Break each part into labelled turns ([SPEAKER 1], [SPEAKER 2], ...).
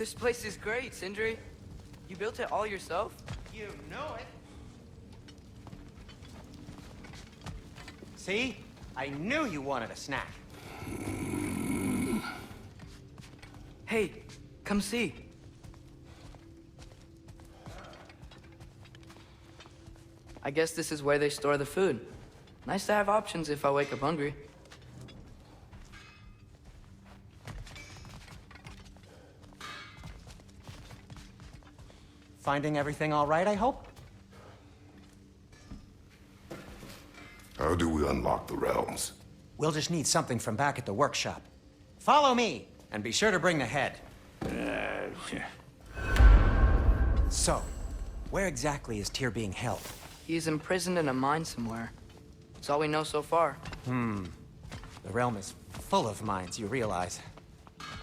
[SPEAKER 1] This place is great, Sindri. You built it all yourself?
[SPEAKER 2] You know it. See? I knew you wanted a snack.
[SPEAKER 1] Hey, come see. I guess this is where they store the food. Nice to have options if I wake up hungry.
[SPEAKER 2] Finding everything all right, I hope?
[SPEAKER 3] How do we unlock the realms?
[SPEAKER 2] We'll just need something from back at the workshop. Follow me, and be sure to bring the head. So, where exactly is Tyr being held?
[SPEAKER 1] He's imprisoned in a mine somewhere. That's all we know so far.
[SPEAKER 2] The realm is full of mines, you realize.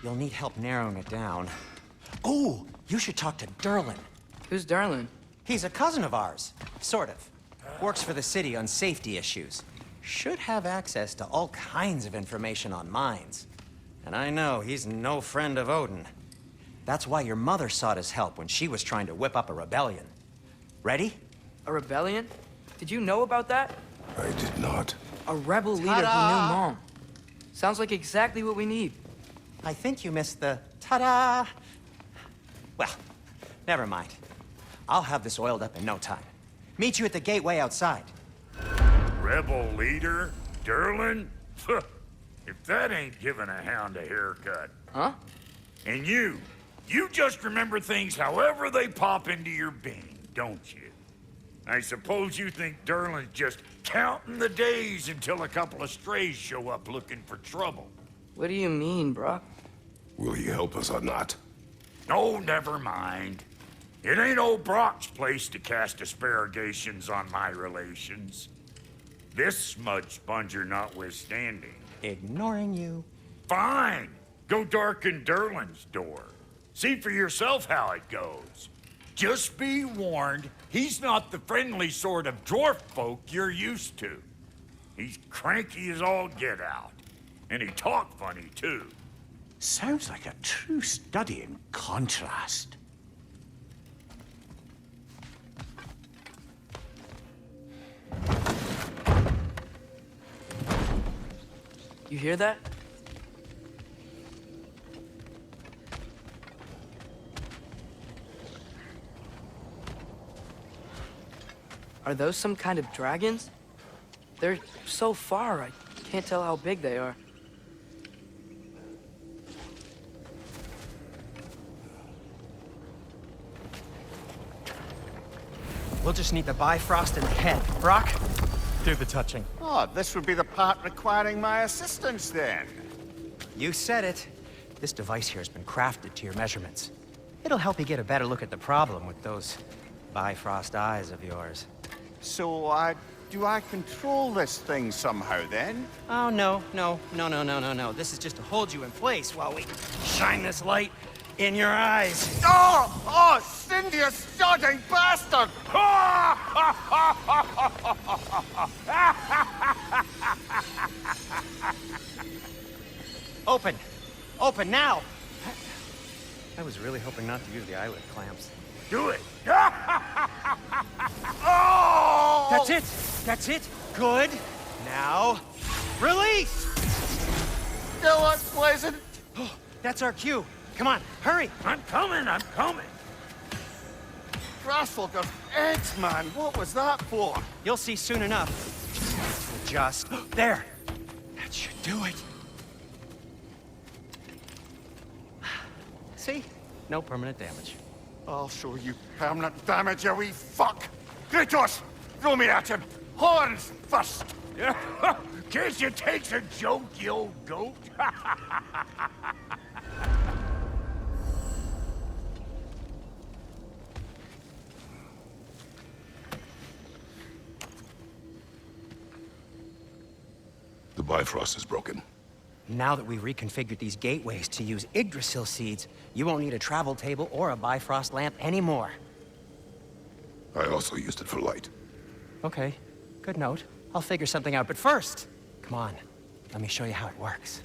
[SPEAKER 2] You'll need help narrowing it down. Oh, you should talk to Durlin.
[SPEAKER 1] Who's Darlin?
[SPEAKER 2] He's a cousin of ours, sort of. Works for the city on safety issues. Should have access to all kinds of information on mines. And I know he's no friend of Odin. That's why your mother sought his help when she was trying to whip up a rebellion. Ready?
[SPEAKER 1] A rebellion? Did you know about that?
[SPEAKER 3] I did not.
[SPEAKER 1] A rebel leader who knew Mom. Sounds like exactly what we need.
[SPEAKER 2] I think you missed the ta-da. Well, never mind. I'll have this oiled up in no time. Meet you at the gateway outside.
[SPEAKER 4] Rebel leader? Durlin? If that ain't giving a hound a haircut.
[SPEAKER 1] Huh?
[SPEAKER 4] And you just remember things however they pop into your being, don't you? I suppose you think Durlin's just counting the days until a couple of strays show up looking for trouble.
[SPEAKER 1] What do you mean, Brock?
[SPEAKER 3] Will he help us or not?
[SPEAKER 4] Oh, never mind. It ain't old Brock's place to cast asparagations on my relations. This smudge sponger notwithstanding.
[SPEAKER 2] Ignoring you.
[SPEAKER 4] Fine. Go darken Durlin's door. See for yourself how it goes. Just be warned, he's not the friendly sort of dwarf folk you're used to. He's cranky as all get out. And he talk funny, too.
[SPEAKER 5] Sounds like a true study in contrast.
[SPEAKER 1] You hear that? Are those some kind of dragons? They're so far, I can't tell how big they are.
[SPEAKER 2] We'll just need the Bifrost in the head. Brock, do the touching.
[SPEAKER 5] Oh, this would be the part requiring my assistance then.
[SPEAKER 2] You said it. This device here has been crafted to your measurements. It'll help you get a better look at the problem with those Bifrost eyes of yours.
[SPEAKER 5] So, do I control this thing somehow then?
[SPEAKER 2] Oh, no. This is just to hold you in place while we shine this light in your eyes.
[SPEAKER 5] Oh, Cindy, you sodding bastard!
[SPEAKER 2] Open now! I was really hoping not to use the eyelid clamps.
[SPEAKER 4] Do it.
[SPEAKER 5] Oh!
[SPEAKER 2] That's it! Good. Now, release!
[SPEAKER 5] Still unpleasant.
[SPEAKER 2] Oh, that's our cue. Come on, hurry!
[SPEAKER 4] I'm coming.
[SPEAKER 5] Grassfolk of eggs, man. What was that for?
[SPEAKER 2] You'll see soon enough. Just there. That should do it. See? No permanent damage.
[SPEAKER 5] I'll show you permanent damage, you wee fuck. Kratos, throw me at him. Horns first.
[SPEAKER 4] Guess you takes a joke, you old goat.
[SPEAKER 3] The Bifrost is broken.
[SPEAKER 2] Now that we've reconfigured these gateways to use Yggdrasil seeds, you won't need a travel table or a Bifrost lamp anymore.
[SPEAKER 3] I also used it for light.
[SPEAKER 2] Okay, good note. I'll figure something out, but first, come on, let me show you how it works.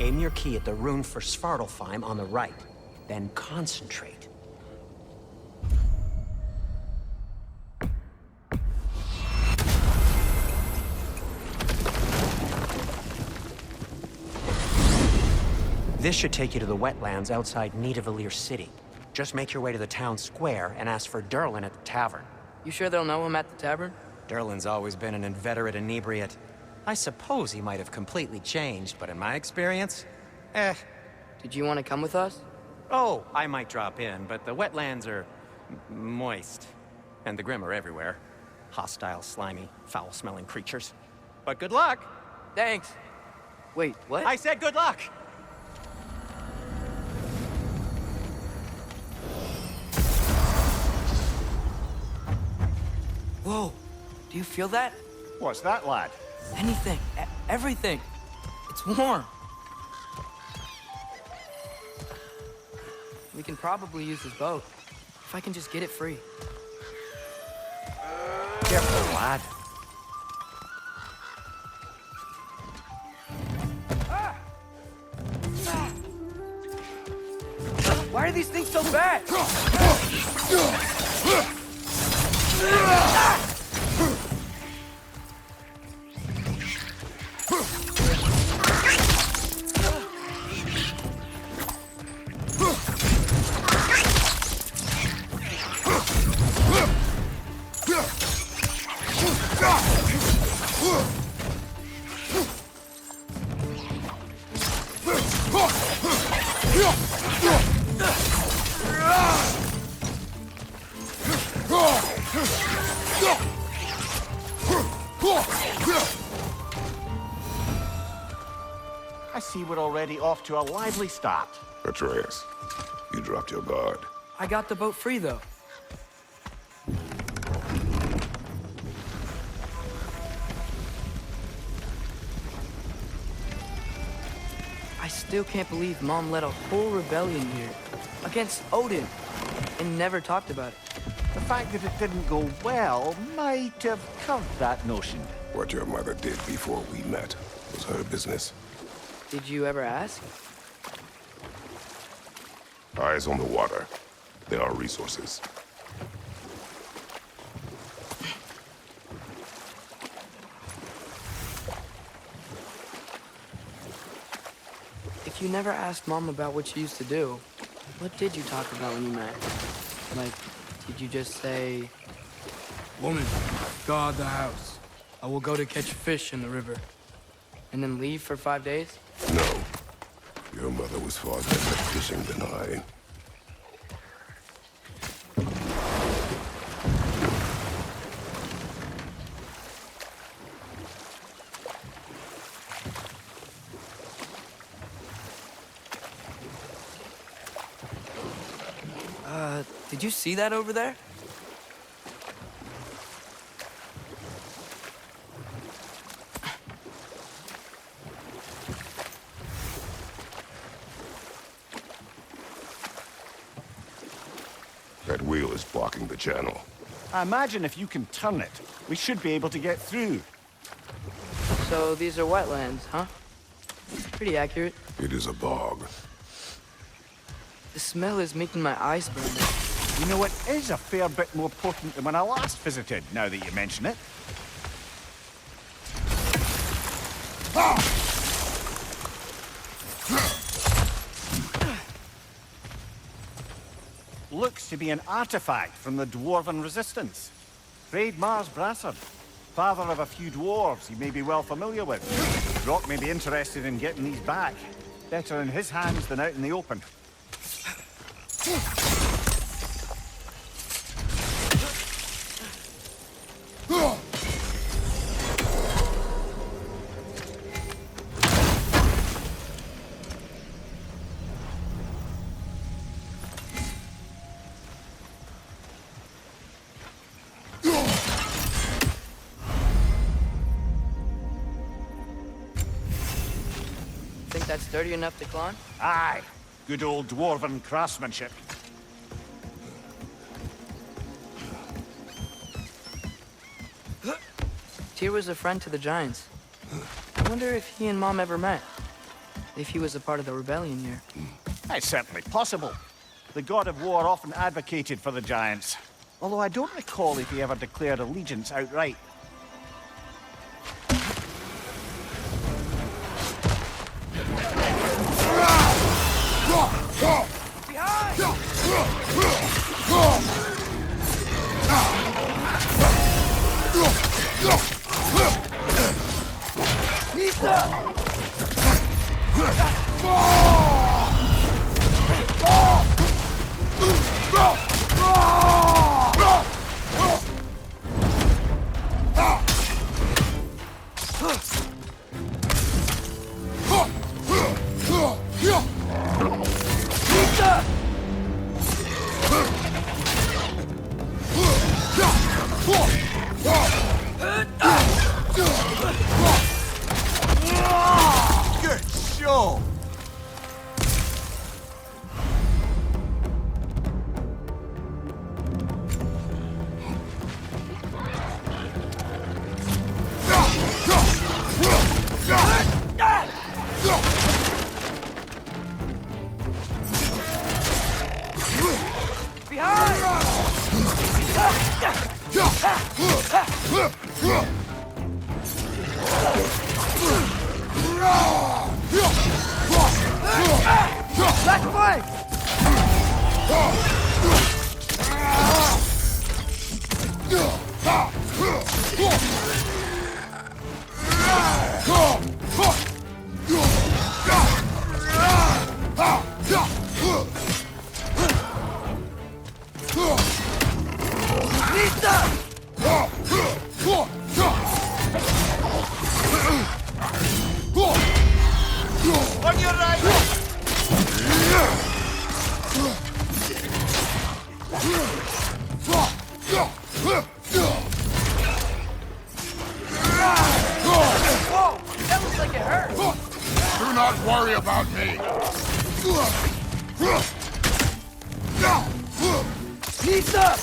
[SPEAKER 2] Aim your key at the rune for Svartalfheim on the right. Then concentrate. This should take you to the wetlands outside Nioavellir city. Just make your way to the town square and ask for Durlin at the tavern.
[SPEAKER 1] You sure they'll know him at the tavern?
[SPEAKER 2] Durlin's always been an inveterate inebriate. I suppose he might have completely changed, but in my experience,
[SPEAKER 1] Did you want to come with us?
[SPEAKER 2] Oh, I might drop in, but the wetlands are moist. And the Grim are everywhere. Hostile, slimy, foul-smelling creatures. But good luck!
[SPEAKER 1] Thanks. Wait, what?
[SPEAKER 2] I said good luck!
[SPEAKER 1] Whoa, do you feel that?
[SPEAKER 5] What's that, lad?
[SPEAKER 1] Anything, everything. It's warm. We can probably use this boat. If I can just get it free.
[SPEAKER 2] Careful, lad.
[SPEAKER 1] Why are these things so bad?
[SPEAKER 5] I see we're already off to a lively start.
[SPEAKER 3] Atreus, you dropped your guard.
[SPEAKER 1] I got the boat free, though. I still can't believe Mom led a whole rebellion here against Odin and never talked about it.
[SPEAKER 5] The fact that it didn't go well might have curved that notion.
[SPEAKER 3] What your mother did before we met was her business.
[SPEAKER 1] Did you ever ask?
[SPEAKER 3] Eyes on the water. There are resources.
[SPEAKER 1] If you never asked Mom about what she used to do, what did you talk about when you met? Like, did you just say, "Woman, guard the house. I will go to catch fish in the river," and then leave for 5 days?
[SPEAKER 3] No. Your mother was far better at fishing than I.
[SPEAKER 1] Did you see that over there?
[SPEAKER 3] That wheel is blocking the channel.
[SPEAKER 5] I imagine if you can turn it, we should be able to get through.
[SPEAKER 1] So these are wetlands, huh? Pretty accurate.
[SPEAKER 3] It is a bog.
[SPEAKER 1] The smell is making my eyes burn.
[SPEAKER 5] You know, it is a fair bit more potent than when I last visited, now that you mention it. Looks to be an artifact from the Dwarven Resistance. Freyd Mars Brassard, father of a few dwarves you may be well familiar with. Rock may be interested in getting these back. Better in his hands than out in the open.
[SPEAKER 1] Think that's sturdy enough to climb?
[SPEAKER 5] Aye, good old Dwarven craftsmanship.
[SPEAKER 1] Tyr was a friend to the Giants. I wonder if he and Mom ever met. if he was a part of the rebellion here.
[SPEAKER 5] It's certainly possible. The god of war often advocated for the giants. Although I don't recall if he ever declared allegiance outright. Good show! On your right!
[SPEAKER 1] Whoa! That looks like it hurt!
[SPEAKER 3] Do not worry about me.
[SPEAKER 1] Sneaks up!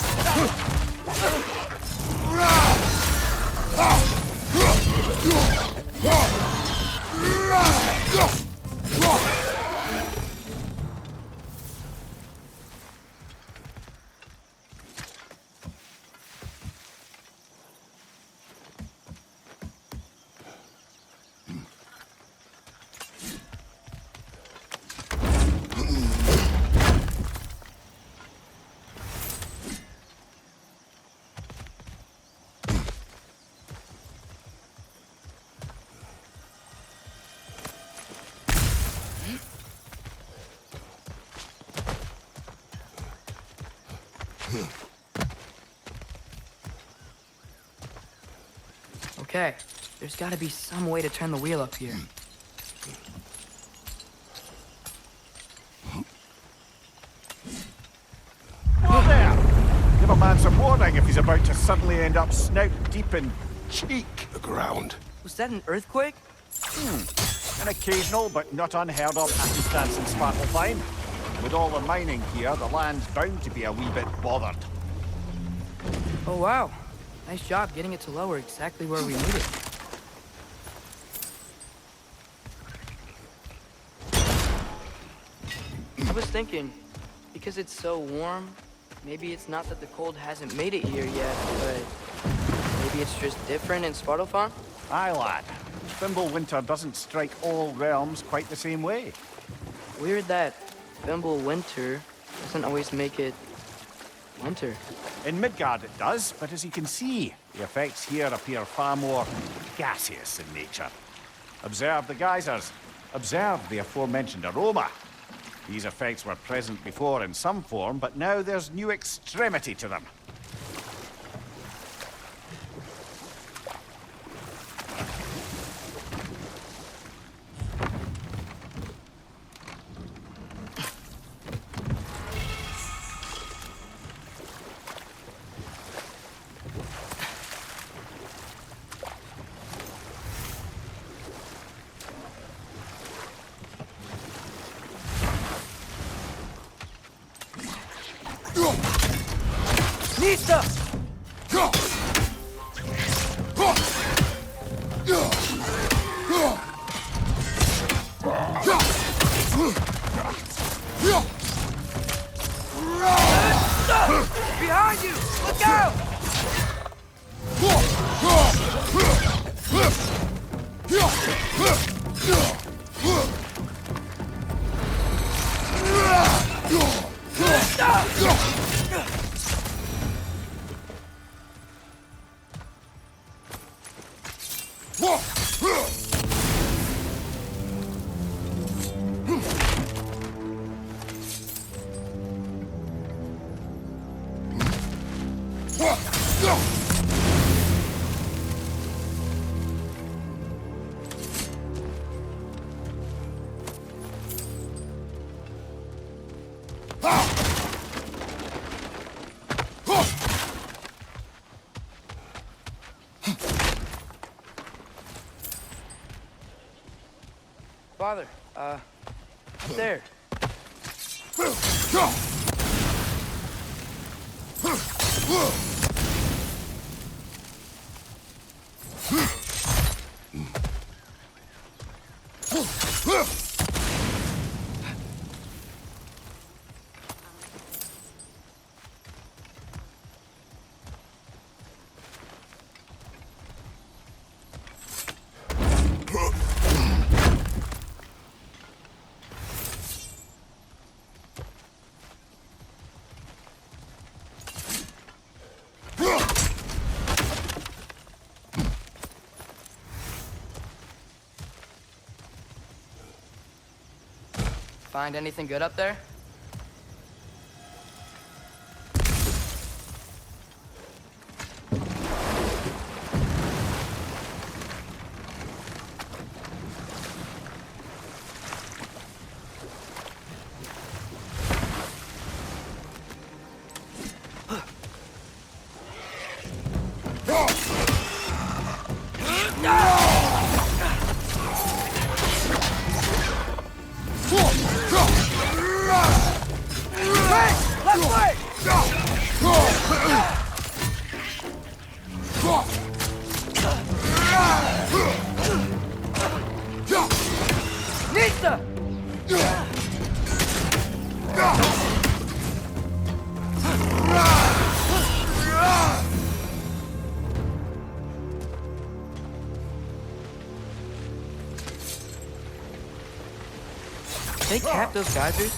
[SPEAKER 1] Okay, there's gotta be some way to turn the wheel up here.
[SPEAKER 5] Whoa there! Give a man some warning if he's about to suddenly end up snout deep in cheek.
[SPEAKER 3] The ground.
[SPEAKER 1] Was that an earthquake?
[SPEAKER 5] An occasional but not unheard of happenstance in Svartalfheim. With all the mining here, the land's bound to be a wee bit bothered.
[SPEAKER 1] Oh wow, nice job getting it to lower exactly where we need it. I was thinking, because it's so warm, maybe it's not that the cold hasn't made it here yet, but maybe it's just different in Svartalfheim?
[SPEAKER 5] Aye, lad. Fimbulwinter doesn't strike all realms quite the same way.
[SPEAKER 1] Weird that Fimbulwinter doesn't always make it winter.
[SPEAKER 5] In Midgard it does, but as you can see, the effects here appear far more gaseous in nature. Observe the geysers. Observe the aforementioned aroma. These effects were present before in some form, but now there's new extremity to them.
[SPEAKER 1] Nista! Behind you! Look out! Father, up there. Find anything good up there? They cap those geysers?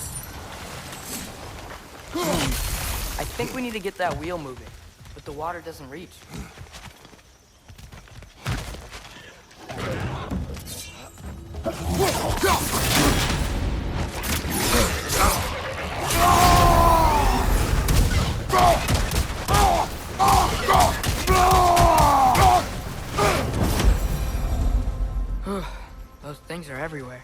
[SPEAKER 1] I think we need to get that wheel moving, but the water doesn't reach. Those things are everywhere.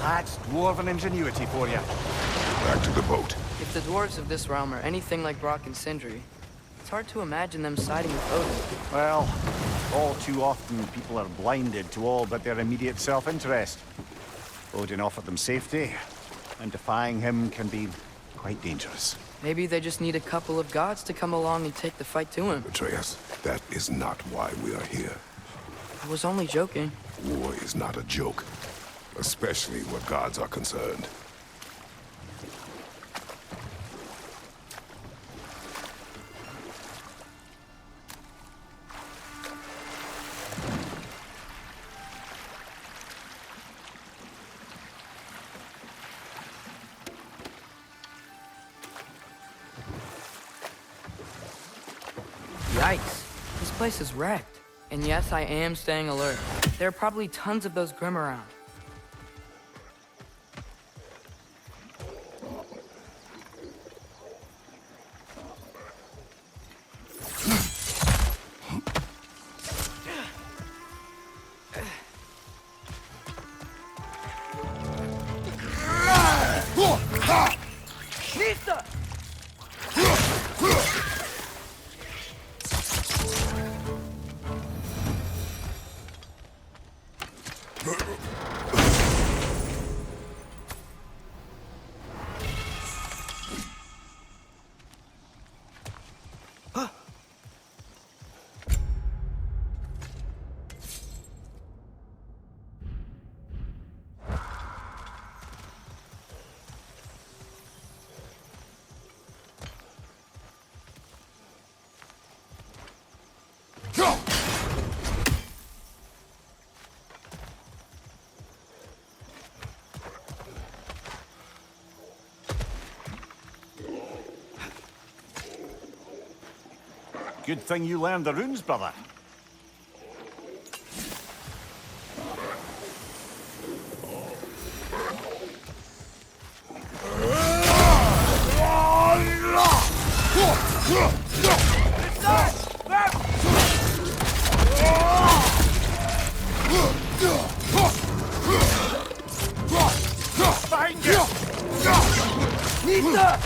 [SPEAKER 5] That's dwarven ingenuity for you.
[SPEAKER 3] Back to the boat.
[SPEAKER 1] If the dwarves of this realm are anything like Brock and Sindri, it's hard to imagine them siding with Odin.
[SPEAKER 5] Well, all too often people are blinded to all but their immediate self-interest. Odin offered them safety, and defying him can be quite dangerous.
[SPEAKER 1] Maybe they just need a couple of gods to come along and take the fight to him.
[SPEAKER 3] Atreus, that is not why we are here.
[SPEAKER 1] I was only joking.
[SPEAKER 3] War is not a joke, especially where gods are concerned.
[SPEAKER 1] Yikes. This place is wrecked. And yes, I am staying alert. There are probably tons of those Grim around. Nista!
[SPEAKER 5] Good thing you learned the runes, brother.
[SPEAKER 4] Find you!
[SPEAKER 1] Nista!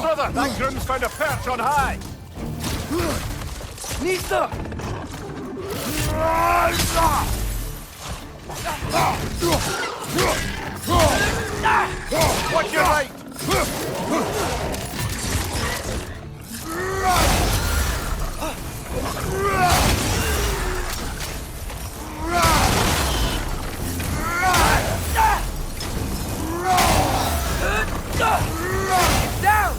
[SPEAKER 5] Brother, that groom's found a perch on high.
[SPEAKER 1] Nista!
[SPEAKER 5] Watch your right.
[SPEAKER 1] Down!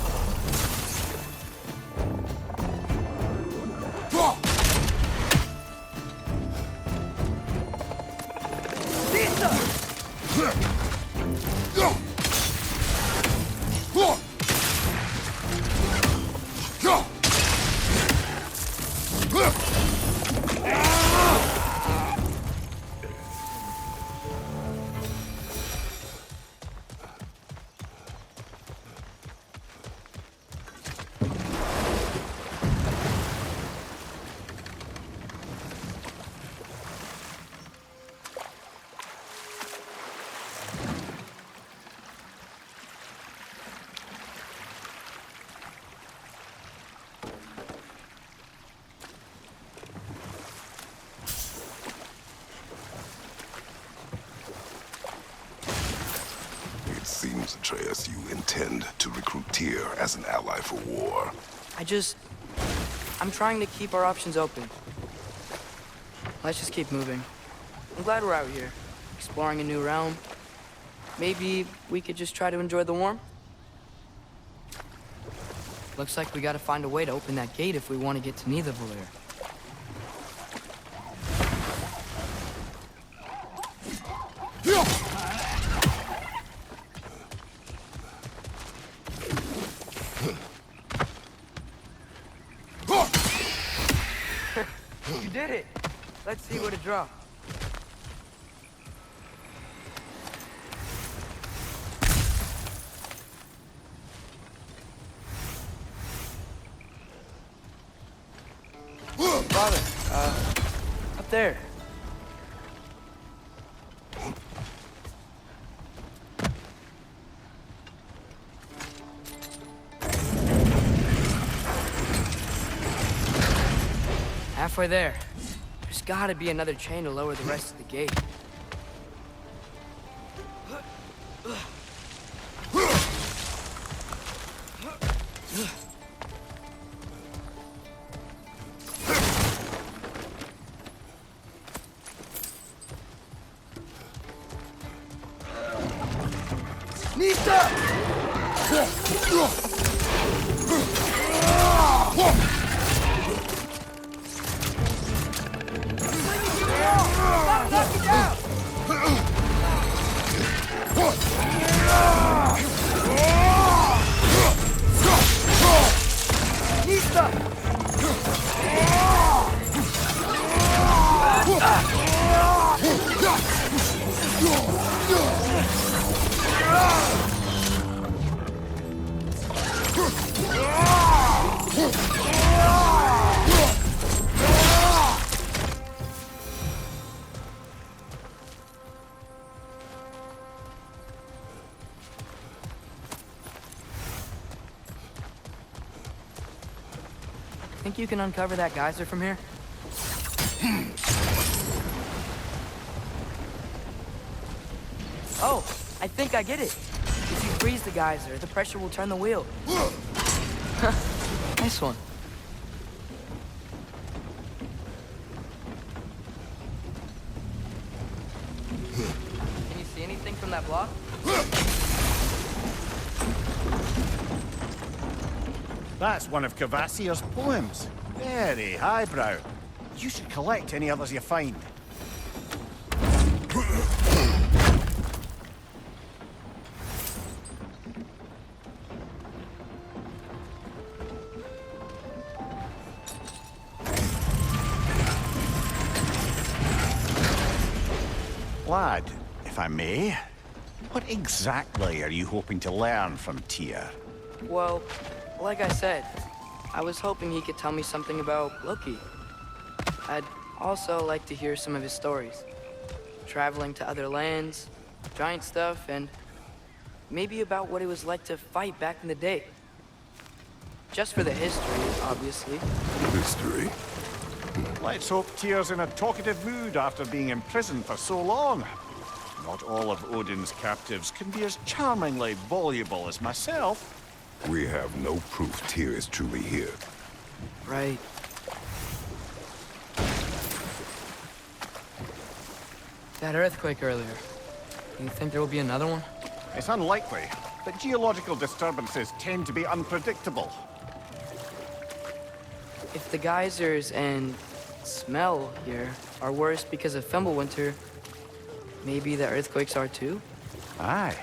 [SPEAKER 3] It seems, Atreus, you intend to recruit Tyr as an ally for war.
[SPEAKER 1] I'm trying to keep our options open. Let's just keep moving. I'm glad we're out here, exploring a new realm. Maybe we could just try to enjoy the warmth? Looks like we gotta find a way to open that gate if we want to get to Nioavellir. You did it! Let's see what it drops. there. Halfway there. There's gotta be another chain to lower the rest of the gate. Think you can uncover that geyser from here? Oh, I think I get it. If you freeze the geyser, the pressure will turn the wheel. Nice one. Can you see anything from that block?
[SPEAKER 5] That's one of Cavassier's poems. Very highbrow. You should collect any others you find. Lad, if I may, what exactly are you hoping to learn from Tyr?
[SPEAKER 1] Well, like I said, I was hoping he could tell me something about Loki. I'd also like to hear some of his stories. Traveling to other lands, giant stuff, and maybe about what it was like to fight back in the day. Just for the history, obviously.
[SPEAKER 3] History?
[SPEAKER 5] Let's hope Tyr's in a talkative mood after being imprisoned for so long. Not all of Odin's captives can be as charmingly voluble as myself.
[SPEAKER 3] We have no proof Tyr is truly here.
[SPEAKER 1] Right. That earthquake earlier. Do you think there will be another one?
[SPEAKER 5] It's unlikely, but geological disturbances tend to be unpredictable.
[SPEAKER 1] If the geysers and smell here are worse because of Fimbulwinter, maybe the earthquakes are too?
[SPEAKER 5] Aye,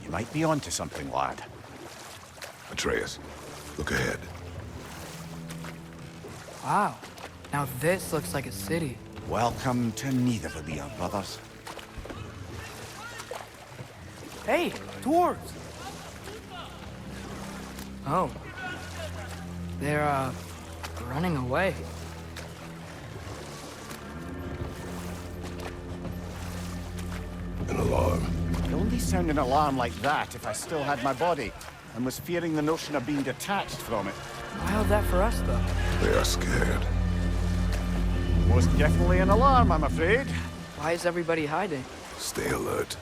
[SPEAKER 5] you might be onto something, lad.
[SPEAKER 3] Atreus, look ahead.
[SPEAKER 1] Wow. Now this looks like a city.
[SPEAKER 5] Welcome to Nioavellir, brothers.
[SPEAKER 1] Hey, dwarves! Oh. They're, running away.
[SPEAKER 3] An alarm.
[SPEAKER 5] I'd only sound an alarm like that if I still had my body, and was fearing the notion of being detached from it.
[SPEAKER 1] Wild that for us, though.
[SPEAKER 3] They are scared.
[SPEAKER 5] Most definitely an alarm, I'm afraid.
[SPEAKER 1] Why is everybody hiding?
[SPEAKER 3] Stay alert.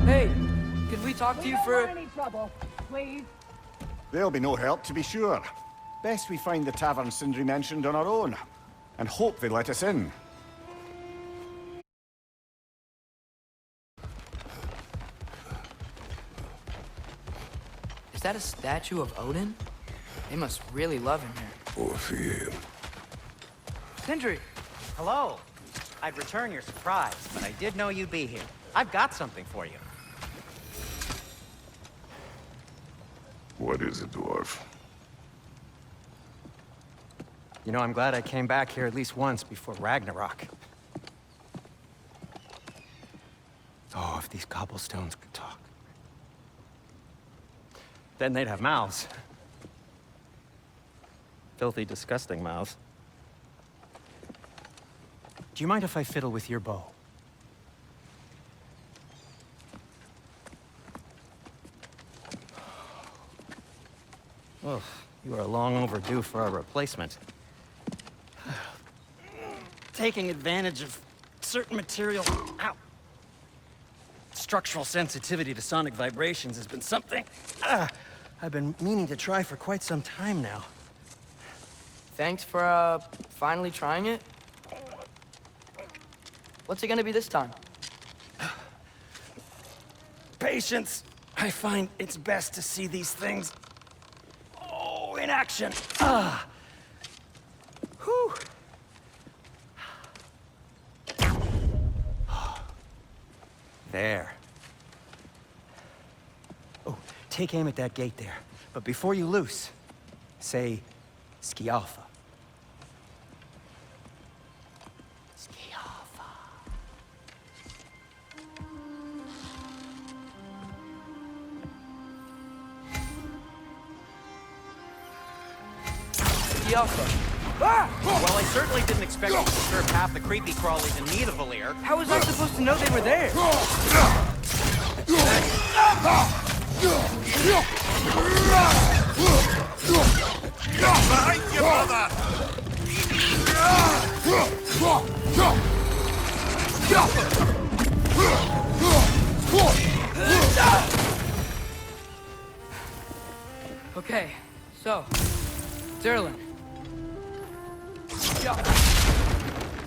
[SPEAKER 1] Hey, could we talk to you for...
[SPEAKER 6] any trouble, please.
[SPEAKER 5] There'll be no help, to be sure. Best we find the tavern Sindri mentioned on our own, and hope they let us in.
[SPEAKER 1] Is that a statue of Odin? They must really love him here.
[SPEAKER 3] Or fear him.
[SPEAKER 1] Sindri!
[SPEAKER 2] Hello. I'd return your surprise, but I did know you'd be here. I've got something for you.
[SPEAKER 3] What is it, dwarf?
[SPEAKER 2] You know, I'm glad I came back here at least once before Ragnarok. Oh, if these cobblestones could talk. Then they'd have mouths. Filthy, disgusting mouths. Do you mind if I fiddle with your bow? Oh, you are long overdue for a replacement. Taking advantage of certain material... Ow! Structural sensitivity to sonic vibrations has been something I've been meaning to try for quite some time now.
[SPEAKER 1] Thanks for, finally trying it. What's it gonna be this time?
[SPEAKER 2] Patience. I find it's best to see these things, in action. Whew. There. Oh, take aim at that gate there. But before you loose, say, Skialfa. Skialfa.
[SPEAKER 1] Skialfa.
[SPEAKER 2] Well, I certainly didn't expect you to disturb half the creepy crawlies in Nioavellir.
[SPEAKER 1] How was I supposed to know they were there?
[SPEAKER 4] Behind you, brother!
[SPEAKER 1] Okay, so, Durlin.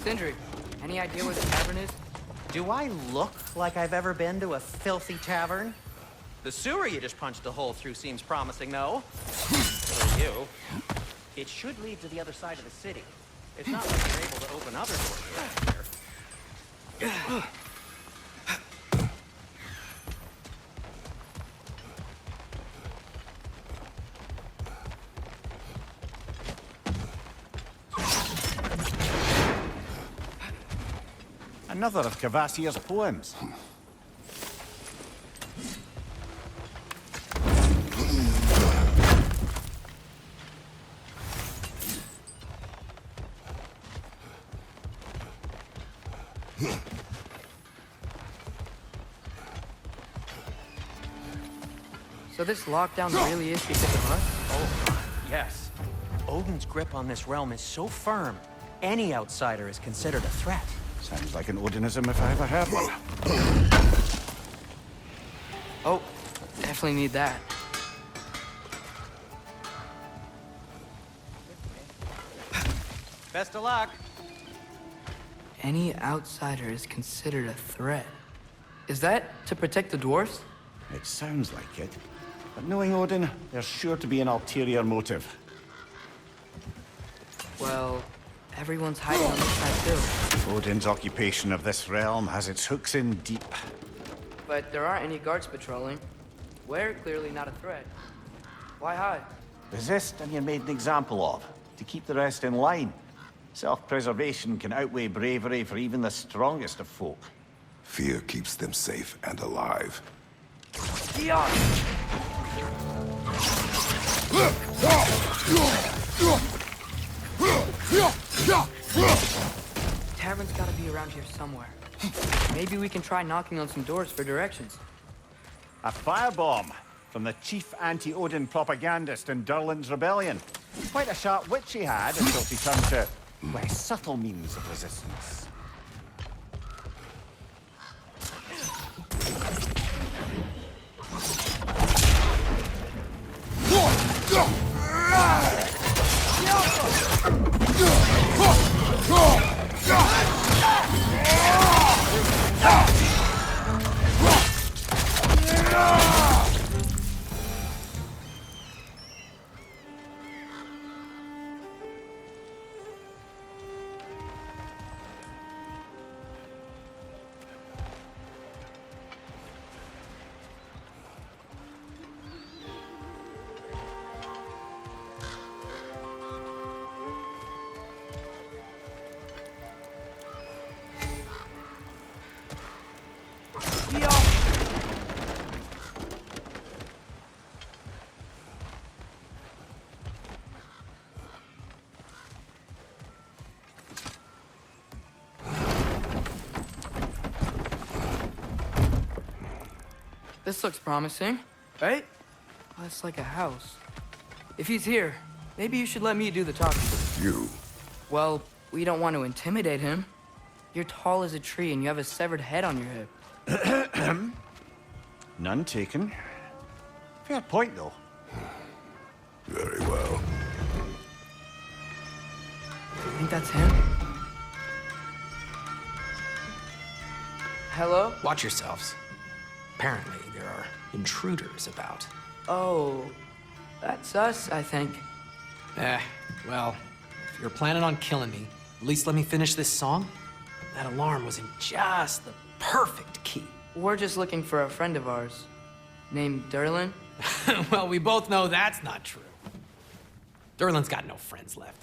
[SPEAKER 1] Sindri, any idea where the tavern is?
[SPEAKER 2] Do I look like I've ever been to a filthy tavern? The sewer you just punched a hole through seems promising, though. For you. It should lead to the other side of the city. It's not like you're able to open other doors around here.
[SPEAKER 5] Another of Kvasir's poems.
[SPEAKER 1] So this lockdown really is because of us?
[SPEAKER 2] Oh, yes. Odin's grip on this realm is so firm, any outsider is considered a threat.
[SPEAKER 5] Sounds like an Odinism if I ever heard one.
[SPEAKER 1] Oh, definitely need that.
[SPEAKER 2] Best of luck.
[SPEAKER 1] Any outsider is considered a threat. Is that to protect the dwarfs?
[SPEAKER 5] It sounds like it. But knowing Odin, there's sure to be an ulterior motive.
[SPEAKER 1] Well, everyone's hiding on this side too.
[SPEAKER 5] Odin's occupation of this realm has its hooks in deep.
[SPEAKER 1] But there aren't any guards patrolling. We're clearly not a threat. Why hide?
[SPEAKER 5] Resist and you're made an example of, to keep the rest in line. Self-preservation can outweigh bravery for even the strongest of folk.
[SPEAKER 3] Fear keeps them safe and alive.
[SPEAKER 1] Tavern's gotta be around here somewhere. Maybe we can try knocking on some doors for directions.
[SPEAKER 5] A firebomb from the chief anti-Odin propagandist in Durlin's rebellion. Quite a sharp wit she had until she turned to less subtle means of resistance.
[SPEAKER 1] This looks promising, right? Well, it's like a house. If he's here, maybe you should let me do the talking.
[SPEAKER 3] You?
[SPEAKER 1] Well, we don't want to intimidate him. You're tall as a tree and you have a severed head on your hip.
[SPEAKER 5] None taken. Fair point, though.
[SPEAKER 3] Very well.
[SPEAKER 1] I think that's him. Hello?
[SPEAKER 6] Watch yourselves. Apparently, there are intruders about.
[SPEAKER 1] Oh, that's us, I think.
[SPEAKER 6] Well, if you're planning on killing me, at least let me finish this song. That alarm was in just the perfect key.
[SPEAKER 1] We're just looking for a friend of ours named Derlin.
[SPEAKER 6] Well, we both know that's not true. Derlin's got no friends left.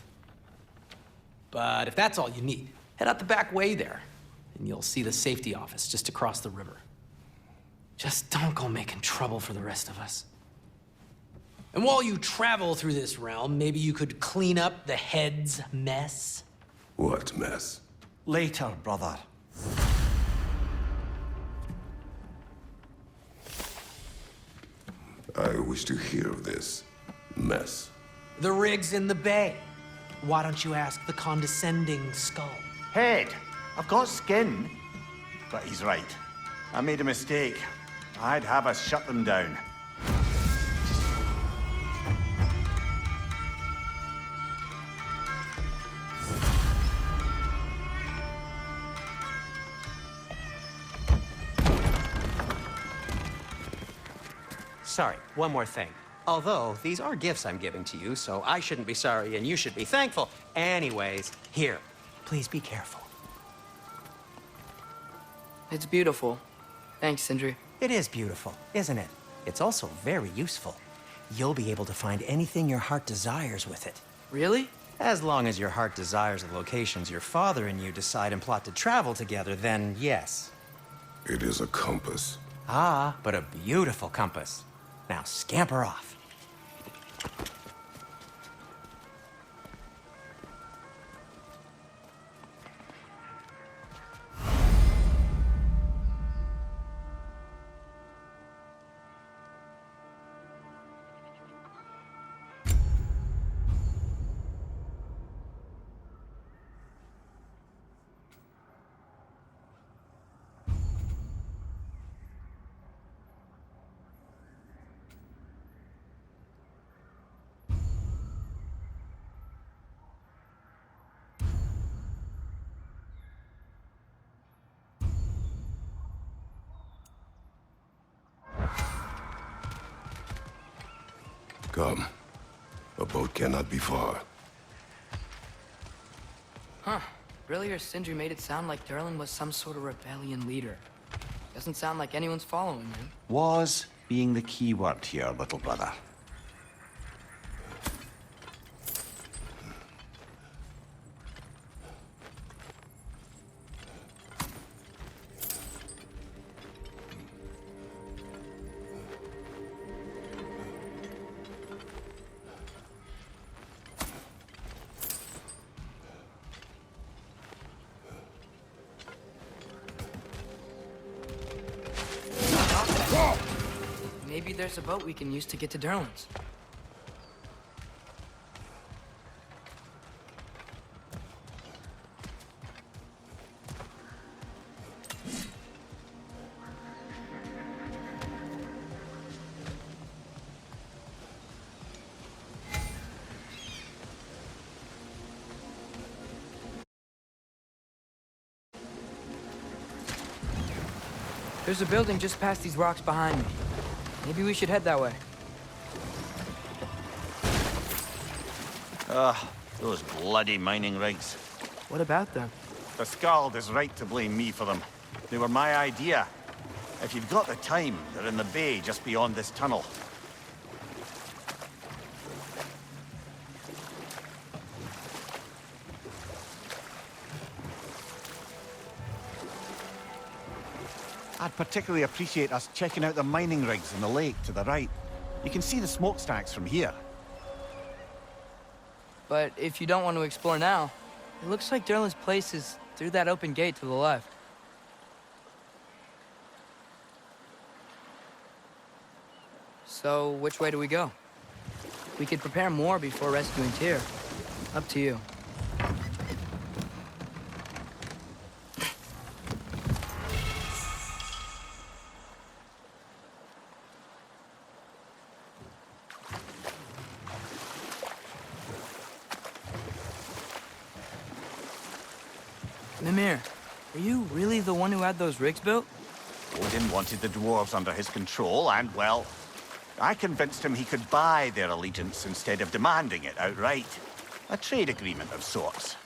[SPEAKER 6] But if that's all you need, head out the back way there, and you'll see the safety office just across the river. Just don't go making trouble for the rest of us. And while you travel through this realm, maybe you could clean up the head's mess?
[SPEAKER 3] What mess?
[SPEAKER 5] Later, brother.
[SPEAKER 3] I wish to hear of this mess.
[SPEAKER 6] The rig's in the bay. Why don't you ask the condescending skull?
[SPEAKER 5] Head, I've got skin. But he's right. I made a mistake. I'd have us shut them down.
[SPEAKER 2] Sorry, one more thing. Although, these are gifts I'm giving to you, so I shouldn't be sorry and you should be thankful. Anyways, here, please be careful.
[SPEAKER 1] It's beautiful. Thanks, Sindri.
[SPEAKER 2] It is beautiful, isn't it? It's also very useful. You'll be able to find anything your heart desires with it.
[SPEAKER 1] Really?
[SPEAKER 2] As long as your heart desires the locations your father and you decide and plot to travel together, then yes.
[SPEAKER 3] It is a compass.
[SPEAKER 2] Ah, but a beautiful compass. Now scamper off.
[SPEAKER 3] Come. A boat cannot be far.
[SPEAKER 1] Huh. Earlier, Sindri made it sound like Derlin was some sort of rebellion leader. Doesn't sound like anyone's following him.
[SPEAKER 5] Was being the key word here, little brother.
[SPEAKER 1] Maybe there's a boat we can use to get to Derlin's. There's a building just past these rocks behind me. Maybe we should head that way.
[SPEAKER 5] Those bloody mining rigs.
[SPEAKER 1] What about them?
[SPEAKER 5] The Skald is right to blame me for them. They were my idea. If you've got the time, they're in the bay just beyond this tunnel. I'd particularly appreciate us checking out the mining rigs in the lake to the right. You can see the smokestacks from here.
[SPEAKER 1] But if you don't want to explore now, it looks like Derlin's place is through that open gate to the left. So, which way do we go? We could prepare more before rescuing Tyr. Up to you. Mimir, are you really the one who had those rigs built?
[SPEAKER 5] Odin wanted the dwarves under his control, and, well, I convinced him he could buy their allegiance instead of demanding it outright. A trade agreement of sorts.